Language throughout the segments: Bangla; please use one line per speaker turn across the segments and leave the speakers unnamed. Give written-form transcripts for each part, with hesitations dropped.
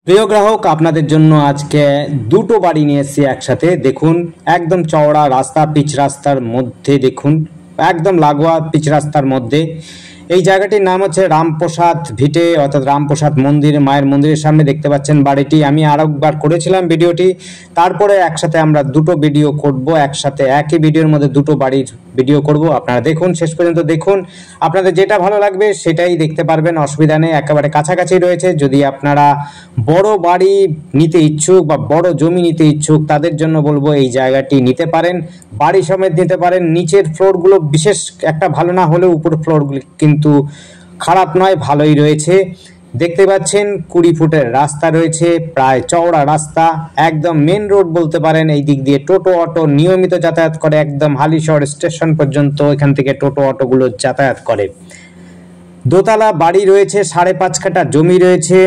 প্রিয় গ্রাহক, আপনাদের জন্য আজকে দুটো বাড়ি নিয়ে এসেছি একসাথে। দেখুন, একদম চওড়া রাস্তা, পিচ রাস্তার মধ্যে দেখুন, একদম লাগোয়া পিচ রাস্তার মধ্যে এই জায়গাটির নাম হচ্ছে রামপ্রসাদ ভিটে, অর্থাৎ রামপ্রসাদ মন্দির, মায়ের মন্দিরের সামনে দেখতে পাচ্ছেন বাড়িটি। আমি আরেকবার করেছিলাম ভিডিওটি, তারপরে একসাথে আমরা দুটো ভিডিও করব, একসাথে একই ভিডিওর মধ্যে দুটো বাড়ির ভিডিও করব। আপনারা দেখুন, শেষ পর্যন্ত দেখুন, আপনাদের যেটা ভালো লাগবে সেটাই দেখতে পারবেন, অসুবিধা নেই। একেবারে কাছাকাছি রয়েছে। যদি আপনারা বড় বাড়ি নিতে ইচ্ছুক বা বড় জমি নিতে ইচ্ছুক, তাদের জন্য বলবো এই জায়গাটি নিতে পারেন, বাড়ি সমেত নিতে পারেন। নিচের ফ্লোরগুলো বিশেষ একটা ভালো না হলেও উপর ফ্লোরগুলো কিন্তু খারাপ নয়, ভালোই রয়েছে। দেখতে পাচ্ছেন 20 ফুটের রাস্তা রয়েছে, প্রায় চওড়া রাস্তা, একদম মেন রোড বলতে পারেন। এই দিক দিয়ে টোটো অটো নিয়মিত যাতায়াত করে, একদম হালিশহর স্টেশন পর্যন্ত এখান থেকে টোটো অটোগুলো যাতায়াত করে। দোতলা বাড়ি রয়েছে, 5.5 কাঠা জমি রয়েছে।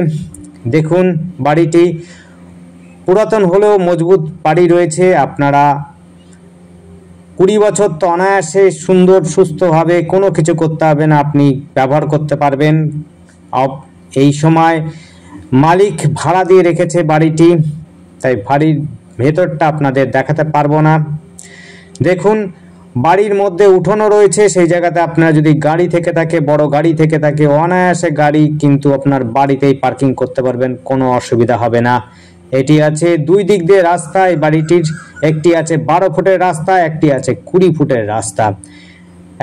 দেখুন, বাড়িটি পুরাতন হলেও মজবুত বাড়ি রয়েছে। আপনারা 20 বছর তো অনায়াসে সুন্দর সুস্থভাবে কোনো কিছু করতে হবে না, আপনি ব্যবহার করতে পারবেন। এই সময় মালিক ভাড়া দিয়ে রেখেছে বাড়িটি, তাই বাড়ির ভেতরটা আপনাদের দেখাতে পারবো না। দেখুন, বাড়ির মধ্যে উঠোনও রয়েছে, সেই জায়গাতে আপনারা যদি গাড়ি থেকে থাকে, বড় গাড়ি থেকে থাকে, অনায়াসে গাড়ি কিন্তু আপনার বাড়িতেই পার্কিং করতে পারবেন, কোনো অসুবিধা হবে না। এটি আছে 2 দিক দিয়ে রাস্তা এই বাড়িটির, একটি আছে 12 ফুটের রাস্তা, একটি আছে 20 ফুটের রাস্তা।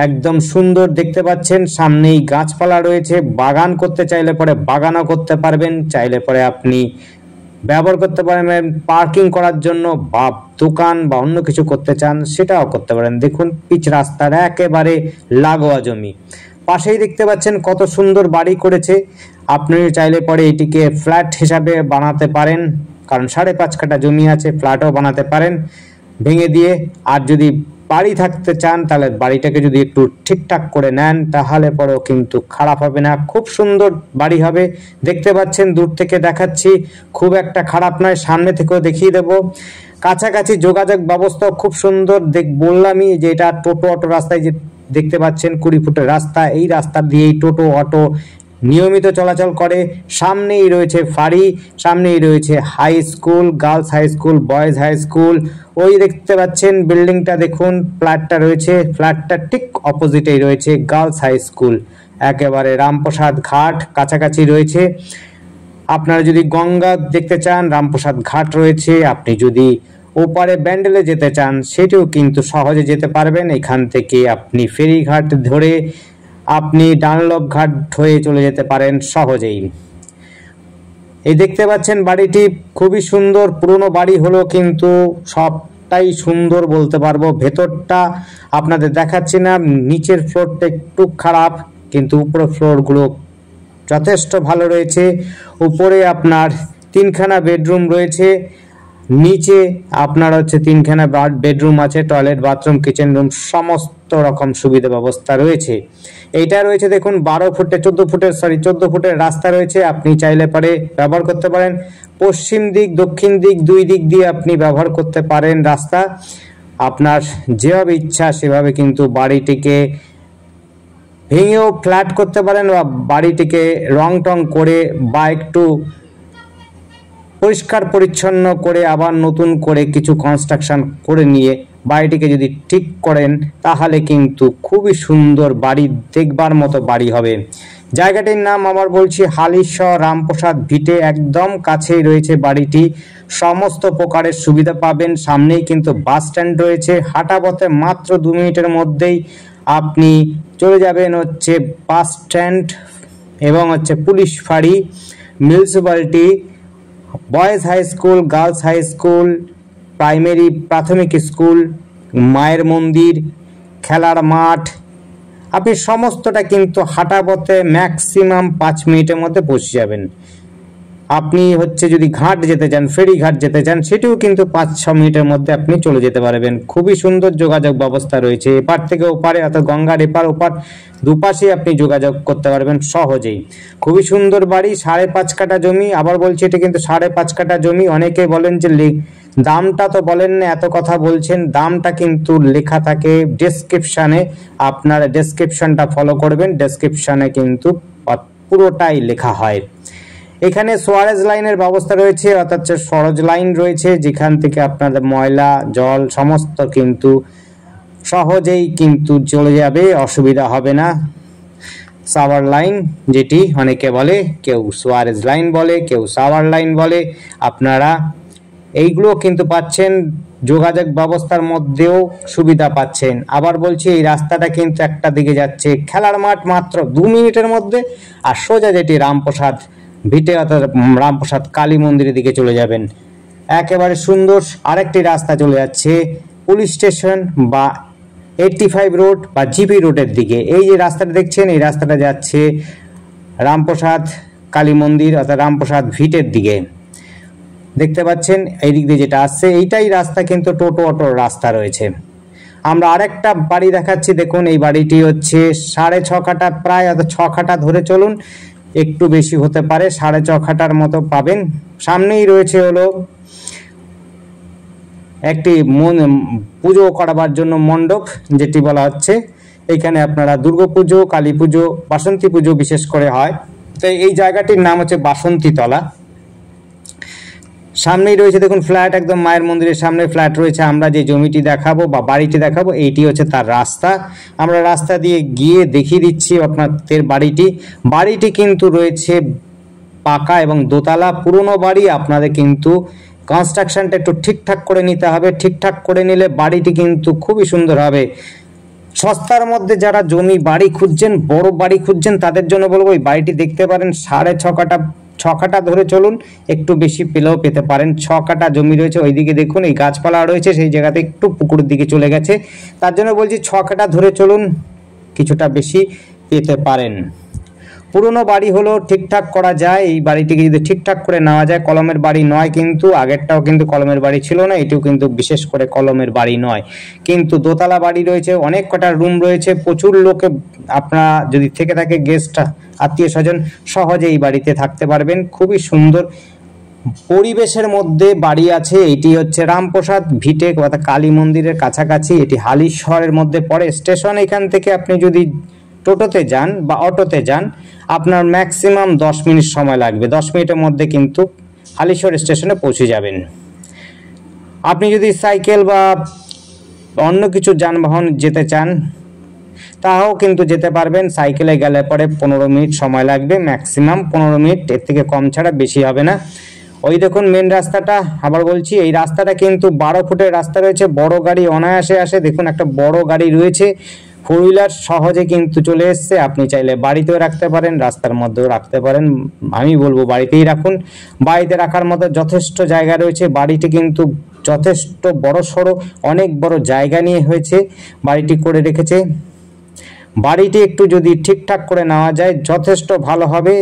একদম সুন্দর দেখতে পাচ্ছেন, সামনেই গাছপালা রয়েছে। বাগান করতে চাইলে পরে বাগানও করতে পারবেন, চাইলে পরে আপনি ব্যবহার করতে পারবেন পার্কিং করার জন্য, বা দোকান বা অন্য কিছু করতে চান সেটাও করতে পারেন। দেখুন, পিচ রাস্তার একেবারে লাগোয়া জমি। পাশেই দেখতে পাচ্ছেন কত সুন্দর বাড়ি করেছে। আপনি চাইলে পরে এটিকে ফ্ল্যাট হিসাবে বানাতে পারেন, কারণ 5.5 কাঠা জমি আছে, ফ্ল্যাটও বানাতে পারেন ভেঙে দিয়ে। আর যদি বাড়ি থাকতে চান, তাহলে বাড়িটাকে যদি একটু ঠিকঠাক করে নেন, তাহলে পরেও কিন্তু খারাপ হবে না, খুব সুন্দর বাড়ি হবে। দেখতে পাচ্ছেন, দূর থেকে দেখাচ্ছি, খুব একটা খারাপ নয়, সামনে থেকেও দেখিয়ে দেব। কাছাকাছি যোগাযোগ ব্যবস্থাও খুব সুন্দর। বললামই যে এটা টোটো অটো রাস্তায়, যে দেখতে পাচ্ছেন 20 ফুটের রাস্তা, এই রাস্তা দিয়েই টোটো অটো নিয়মিত চলাচল করে। সামনেই রয়েছে ফাঁড়ি, সামনেই রয়েছে high school, girls high school, boys high school. ওই দেখতে পাচ্ছেন বিল্ডিংটা, দেখুন ফ্ল্যাটটা রয়েছে, ফ্ল্যাটটা ঠিক অপোজিটেই রয়েছে গার্লস হাই স্কুল। একেবারে রামপ্রসাদ ঘাট কাছাকাছি রয়েছে। আপনারা যদি গঙ্গা দেখতে চান, রামপ্রসাদ ঘাট রয়েছে। আপনি যদি ওপারে ব্যান্ডেলে যেতে চান, সেটিও কিন্তু সহজে যেতে পারবেন। এখান থেকে আপনি ফেরিঘাট ধরে আপনি ডানলপ ঘাট হয়ে চলে যেতে পারেন সহজেই। এই দেখতে পাচ্ছেন বাড়িটি খুবই সুন্দর, পুরনো বাড়ি হলো কিন্তু সবটাই সুন্দর বলতে পারবো। ভেতরটা আপনাদের দেখাচ্ছি না, নিচের ফ্লোরটা একটু খারাপ, কিন্তু উপরের ফ্লোরগুলো যথেষ্ট ভালো রয়েছে। উপরে আপনার 3খানা বেডরুম রয়েছে, নিচে আপনার হচ্ছে 3খানা বেডরুম আছে, টয়লেট, বাথরুম, কিচেন রুম, সমস্ত রকম সুবিধা ব্যবস্থা রয়েছে। এইটা রয়েছে দেখুন 14 ফুটের রাস্তা রয়েছে। আপনি চাইলে পারে ব্যবহার করতে পারেন, পশ্চিম দিক দক্ষিণ দিক 2 দিক দিয়ে আপনি ব্যবহার করতে পারেন রাস্তা। আপনার যেভাবে ইচ্ছা সেভাবে কিন্তু বাড়িটিকে ভেঙেও ফ্ল্যাট করতে পারেন, বা বাড়িটিকে রং টং করে বা একটু পরিষ্কার পরিচ্ছন্ন করে আবার নতুন করে কিছু কনস্ট্রাকশন করে নিয়ে বাড়িটিকে যদি ঠিক করেন, তাহলে কিন্তু খুবই সুন্দর বাড়ি, দেখবার মতো বাড়ি হবে। জায়গাটির নাম আবার বলছি, হালিশহর রামপ্রসাদ ভিটে, একদম কাছেই রয়েছে বাড়িটি। সমস্ত প্রকারের সুবিধা পাবেন। সামনেই কিন্তু বাস স্ট্যান্ড রয়েছে, হাঁটা পথে মাত্র 2 মিনিটের মধ্যেই আপনি চলে যাবেন হচ্ছে বাস স্ট্যান্ড, এবং হচ্ছে পুলিশ ফাঁড়ি, municipality, boys high school, girls high school, primary প্রাথমিক স্কুল, মায়ের মন্দির, খেলার মাঠ। আপনি সমস্তটা কিন্তু হাঁটা পথে ম্যাক্সিমাম 5 মিনিটের মধ্যে পৌঁছে যাবেন। আপনি হচ্ছে যদি ঘাট যেতে চান, ফেরিঘাট যেতে চান, সেটিও কিন্তু 5-6 মিনিটের মধ্যে আপনি চলে যেতে পারবেন। খুবই সুন্দর যোগাযোগ ব্যবস্থা রয়েছে, এপার থেকে ওপারে, অর্থাৎ গঙ্গার এপার ওপার দুপাশে আপনি যোগাযোগ করতে পারবেন সহজেই। খুবই সুন্দর বাড়ি, 5.5 কাঠা জমি। আবার বলছি, এটা কিন্তু 5.5 কাঠা জমি। অনেকে বলেন যে দামটা তো বলেন না, এত কথা বলছেন, দামটা কিন্তু লেখা থাকে ডেসক্রিপশানে, আপনারা ডেসক্রিপশনটা ফলো করবেন, ডেসক্রিপশানে কিন্তু পুরোটাই লেখা হয়। এখানে সোয়ারেজ লাইনের ব্যবস্থা রয়েছে, অর্থাৎ সরজ লাইন রয়েছে, যেখান থেকে আপনাদের ময়লা জল সমস্ত কিন্তু সহজেই কিন্তু চলে যাবে, অসুবিধা হবে না। সাওয়ার লাইন যেটি অনেকে বলে, কেউ সোয়ারেজ লাইন বলে, কেউ সাওয়ার লাইন বলে, আপনারা এইগুলো কিন্তু পাচ্ছেন। যোগাযোগ ব্যবস্থার মধ্যেও সুবিধা পাচ্ছেন। আবার বলছি, এই রাস্তাটা কিন্তু একটা দিকে যাচ্ছে খেলার মাঠ মাত্র 2 মিনিটের মধ্যে, আর সোজা যেটি রামপ্রসাদ ভিটে অর্থাৎ রামপ্রসাদ কালী মন্দিরের দিকে চলে যাবেন। একেবারে সুন্দর আরেকটি রাস্তা চলে যাচ্ছে পুলিশ স্টেশন বা 85 রোড বা জিপি রোডের দিকে। এই যে রাস্তাটা দেখছেন, এই রাস্তাটা যাচ্ছে রামপ্রসাদ কালী মন্দির অর্থাৎ রামপ্রসাদ ভিটের দিকে। দেখতে পাচ্ছেন এই দিক দিয়ে যেটা আসছে, এইটাই রাস্তা কিন্তু টোটো অটোর রাস্তা রয়েছে। আমরা আরেকটা বাড়ি দেখাচ্ছি, দেখুন এই বাড়িটি হচ্ছে 6.5 কাঠা, প্রায় 6 কাঠা ধরে চলুন, একটু বেশি হতে পারে, 6.5 কাঠার মতো পাবেন। সামনেই রয়েছে হলো একটি পুজো করাবার জন্য মণ্ডপ, যেটি বলা হচ্ছে এখানে আপনারা দুর্গাপুজো, কালী পুজো, বাসন্তী পুজো বিশেষ করে হয়। তো এই জায়গাটির নাম হচ্ছে বাসন্তীতলা। সামনেই রয়েছে দেখুন ফ্ল্যাট, একদম মায়ের মন্দিরের সামনে ফ্ল্যাট রয়েছে। আমরা যে জমিটি দেখাবো বা বাড়িটি দেখাবো, এইটি হচ্ছে তার রাস্তা। আমরা রাস্তা দিয়ে গিয়ে দেখিয়ে দিচ্ছি আপনাদের বাড়িটি কিন্তু রয়েছে পাকা এবং দোতলা পুরনো বাড়ি। আপনাদের কিন্তু কনস্ট্রাকশনটা একটু ঠিকঠাক করে নিতে হবে, ঠিকঠাক করে নিলে বাড়িটি কিন্তু খুবই সুন্দর হবে। সস্তার মধ্যে যারা জমি বাড়ি খুঁজছেন, বড় বাড়ি খুঁজছেন, তাদের জন্য বলবো এই বাড়িটি দেখতে পারেন। 6.5 কাঠা, 6 কাঠা ধরে চলুন, একটু বেশি পেলেও পেতে পারেন। 6 কাঠা জমি রয়েছে, ওইদিকে দেখুন এই গাছপালা রয়েছে, সেই জায়গাতে একটু পুকুরের দিকে চলে গেছে। তার জন্য বলছি 6 কাঠা ধরে চলুন, কিছুটা বেশি পেতে পারেন। পুরনো বাড়ি হলো ঠিকঠাক করা যায়, এই বাড়িটিকে যদি ঠিকঠাক করে নেওয়া যায়, কলমের বাড়ি নয় কিন্তু, আগেরটাও কিন্তু কলমের বাড়ি ছিল না, এটিও কিন্তু বিশেষ করে কলমের বাড়ি নয়, কিন্তু দোতলা বাড়ি রয়েছে, অনেক কটা রুম রয়েছে, প্রচুর লোকে আপনারা যদি থেকে থাকে গেস্ট আত্মীয় স্বজন সহজে এই বাড়িতে থাকতে পারবেন। খুবই সুন্দর পরিবেশের মধ্যে বাড়ি আছে। এটি হচ্ছে রামপ্রসাদ ভিটে অর্থাৎ কালী মন্দিরের কাছাকাছি, এটি হালিশহরের মধ্যে পড়ে। স্টেশন এখান থেকে আপনি যদি টোটোতে যান বা অটোতে যান, আপনার ম্যাক্সিমাম 10 মিনিট সময় লাগবে। 10 মিনিটের মধ্যে কিন্তু হালিশহর স্টেশনে পৌঁছে যাবেন। আপনি যদি সাইকেল বা অন্য কিছু যানবাহন যেতে চান, তাও কিন্তু যেতে পারবেন। সাইকেলে গেলে পরে 15 মিনিট সময় লাগবে, ম্যাক্সিমাম 15 মিনিট, এর থেকে কম ছাড়া বেশি হবে না। ওই দেখুন মেন রাস্তাটা, আবার বলছি এই রাস্তাটা কিন্তু 12 ফুটের রাস্তা রয়েছে, বড় গাড়ি অনায়াসে আসে। দেখুন একটা বড় গাড়ি রয়েছে, 4 হুইলার সহজে কিন্তু চলে এসছে। আপনি চাইলে বাড়িতেও রাখতে পারেন, রাস্তার মধ্যেও রাখতে পারেন। আমি বলবো বাড়িতেই রাখুন, বাড়িতে রাখার মতো যথেষ্ট জায়গা রয়েছে। বাড়িটি কিন্তু যথেষ্ট বড় সড়ো, অনেক বড় জায়গা নিয়ে হয়েছে বাড়িটি করে রেখেছে। বাড়িটি একটু যদি ঠিকঠাক করে নেওয়া যায় যথেষ্ট ভালো হবে,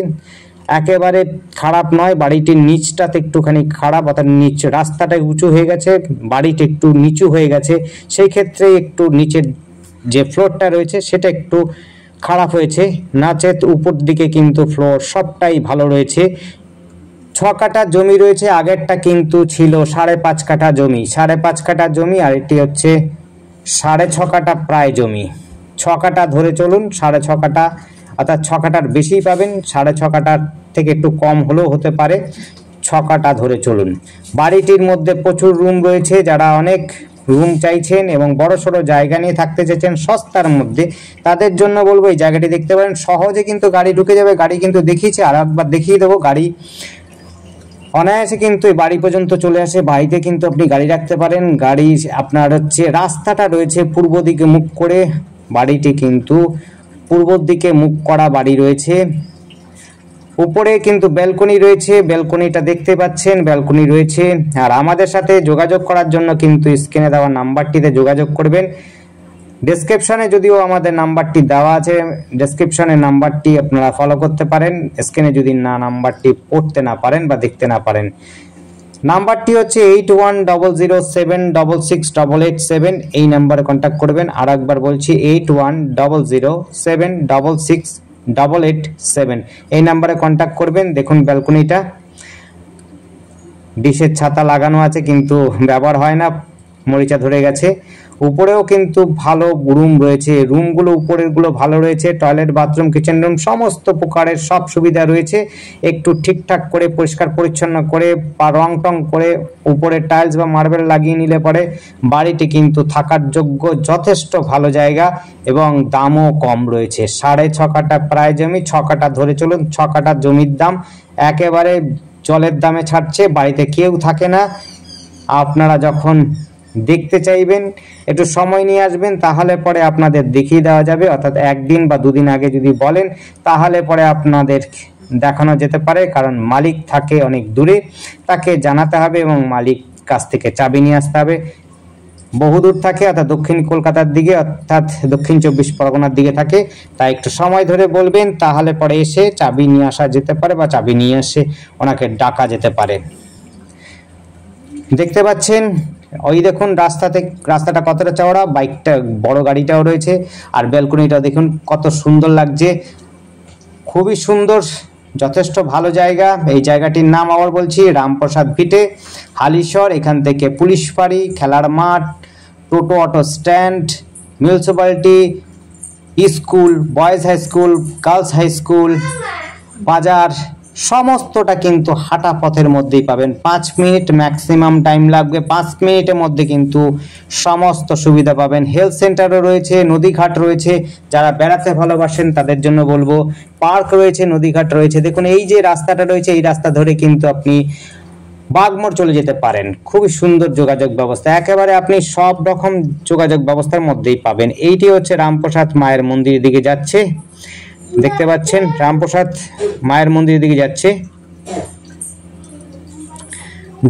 একেবারে খারাপ নয়। বাড়িটির নিচটাতে একটুখানি খারাপ, অর্থাৎ নিচ রাস্তাটা উঁচু হয়ে গেছে, বাড়িটি একটু নিচু হয়ে গেছে, সেই ক্ষেত্রে একটু নিচের যে ফ্লোরটা রয়েছে সেটা একটু খারাপ হয়েছে। নাচেত উপর দিকে কিন্তু ফ্লোর সবটাই ভালো রয়েছে। 6 কাঠা জমি রয়েছে, আগেরটা কিন্তু ছিল 5.5 কাঠা জমি, 5.5 কাঠা জমি, আর এটি হচ্ছে 6.5 কাঠা প্রায় জমি। 6 কাঠা ধরে চলুন, 6.5 কাঠা অর্থাৎ 6 কাঠার বেশি পাবেন, 6.5 কাঠার থেকে একটু কম হলেও হতে পারে। 6 কাঠা ধরে চলুন। বাড়িটির মধ্যে প্রচুর রুম রয়েছে, যারা অনেক রুম চাইছেন এবং বড়সড় জায়গা নিয়ে থাকতে চাইছেন সস্তার মধ্যে, তাদের জন্য বলবো এই জায়গাটি দেখতে পারেন। সহজে কিন্তু গাড়ি ঢুকে যাবে, গাড়ি কিন্তু দেখিয়েছি, আর একবার দেখিয়ে দেবো। গাড়ি অনায়াসে কিন্তু এই বাড়ি পর্যন্ত চলে আসে, বাড়িতে কিন্তু আপনি গাড়ি রাখতে পারেন। গাড়ি আপনার হচ্ছে রাস্তাটা রয়েছে পূর্ব দিকে মুখ করে, বাড়িটি কিন্তু পূর্ব দিকে মুখ করা বাড়ি রয়েছে। উপরে কিন্তু ব্যালকনি রয়েছে, ব্যালকনিটা দেখতে পাচ্ছেন, ব্যালকনি রয়েছে। আর আমাদের সাথে যোগাযোগ করার জন্য কিন্তু স্ক্রিনে দেওয়া নাম্বারটিতে যোগাযোগ করবেন। ডেসক্রিপশনে যদিও আমাদের নাম্বারটি দেওয়া আছে, ডেসক্রিপশনের নাম্বারটি আপনারা ফলো করতে পারেন। স্ক্রিনে যদি নাম্বারটি পড়তে না পারেন বা দেখতে না পারেন, নাম্বারটি হচ্ছে 8100766887, এই নাম্বারে কন্ট্যাক্ট করবেন। আর একবার বলছি 8100766887, এই নাম্বারে কন্ট্যাক্ট করবেন। দেখুন ব্যালকনিটা, ডিশের ছাতা লাগানো আছে কিন্তু ব্যবহার হয় না, মরিচা ধরে গেছে। উপরেও কিন্তু ভালো রুম রয়েছে, রুমগুলো উপরেরগুলো ভালো রয়েছে, টয়লেট বাথরুম কিচেন রুম সমস্ত প্রকারের সব সুবিধা রয়েছে। একটু ঠিকঠাক করে পরিষ্কার পরিচ্ছন্ন করে বা রং টং করে উপরে টাইলস বা মার্বেল লাগিয়ে নিলে পরে বাড়িটি কিন্তু থাকার যোগ্য যথেষ্ট ভালো জায়গা এবং দামও কম রয়েছে। 6.5 কাঠা প্রায় জমি, 6 কাঠা ধরে চলুন, 6 কাঠা জমির দাম একেবারে জলের দামে ছাড়ছে, বাড়িতে কেউ থাকে না। আপনারা যখন দেখতে চাইবেন একটু সময় নিয়ে আসবেন, তাহলে পরে আপনাদের দেখিয়ে দেওয়া যাবে, অর্থাৎ একদিন বা দুদিন আগে যদি বলেন তাহলে পরে আপনাদের দেখানো যেতে পারে, কারণ মালিক থাকে অনেক দূরে, তাকে জানাতে হবে এবং মালিক কাছ থেকে চাবি নিয়ে আসতে হবে। বহুদূর থাকে, অর্থাৎ দক্ষিণ কলকাতার দিকে, অর্থাৎ দক্ষিণ 24 পরগনার দিকে থাকে। তাই একটু সময় ধরে বলবেন, তাহলে পরে এসে চাবি নিয়ে আসা যেতে পারে বা চাবি নিয়ে এসে ওনাকে ডাকা যেতে পারে। দেখতে পাচ্ছেন ওই দেখুন রাস্তাটা কতটা চওড়া, বাইকটা বড় গাড়িটাও রয়েছে, আর ব্যালকনিটাও দেখুন কত সুন্দর লাগছে, খুবই সুন্দর, যথেষ্ট ভালো জায়গা। এই জায়গাটির নাম আবার বলছি, রামপ্রসাদ ভিটে, হালিশহর। এখান থেকে পুলিশ ফাঁড়ি, খেলার মাঠ, টোটো auto stand, municipality, school, boys high school, girls high school, বাজার সমস্তটা কিন্তু হাঁটা পথের মধ্যেই পাবেন। 5 মিনিট ম্যাক্সিমাম টাইম লাগবে, 5 মিনিটের মধ্যে কিন্তু সমস্ত সুবিধা পাবেন। হেলথ সেন্টারও রয়েছে, নদীঘাট রয়েছে, যারা বেড়াতে ভালোবাসেন তাদের জন্য বলবো, পার্ক রয়েছে, নদীঘাট রয়েছে। দেখুন এই যে রাস্তাটা রয়েছে, এই রাস্তা ধরে কিন্তু আপনি বাগমোড় চলে যেতে পারেন। খুবই সুন্দর যোগাযোগ ব্যবস্থা, একেবারে আপনি সব রকম যোগাযোগ ব্যবস্থার মধ্যেই পাবেন। এইটি হচ্ছে রামপ্রসাদ মায়ের মন্দিরের দিকে যাচ্ছে, দেখতে পাচ্ছেন রামপ্রসাদ মায়ের মন্দিরের দিকে যাচ্ছে।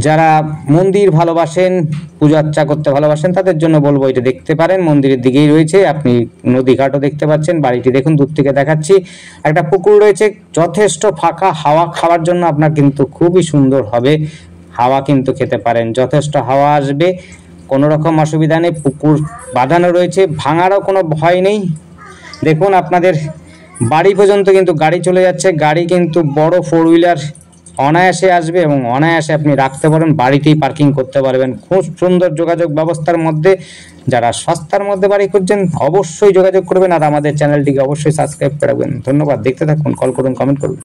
যারা মন্দির ভালোবাসেন, পূজা অর্চা করতে ভালোবাসেন, তাদের জন্য বলবো এটা দেখতে পারেন, মন্দিরের দিকেই রয়েছে। আপনি নদীঘাটও দেখতে পাচ্ছেন, বাড়িটি দেখুন দূর থেকে দেখাচ্ছি, একটা পুকুর রয়েছে, যথেষ্ট ফাঁকা, হাওয়া খাওয়ার জন্য আপনার কিন্তু খুবই সুন্দর হবে, হাওয়া কিন্তু খেতে পারেন, যথেষ্ট হাওয়া আসবে, কোনো রকম অসুবিধা নেই। পুকুর বাঁধানো রয়েছে, ভাঙারও কোনো ভয় নেই। দেখুন আপনাদের বাড়ি পর্যন্ত কিন্তু গাড়ি চলে যাচ্ছে, গাড়ি কিন্তু বড় 4 হুইলার অনায়াসে আসবে এবং অনায়াসে আপনি রাখতে পারেন, বাড়িতেই পার্কিং করতে পারবেন। খুব সুন্দর যোগাযোগ ব্যবস্থার মধ্যে। যারা সস্তার মধ্যে বাড়ি খুঁজছেন অবশ্যই যোগাযোগ করবেন, আর আমাদের চ্যানেলটিকে অবশ্যই সাবস্ক্রাইব করে রাখবেন। ধন্যবাদ, দেখতে থাকুন, কল করুন, কমেন্ট করুন।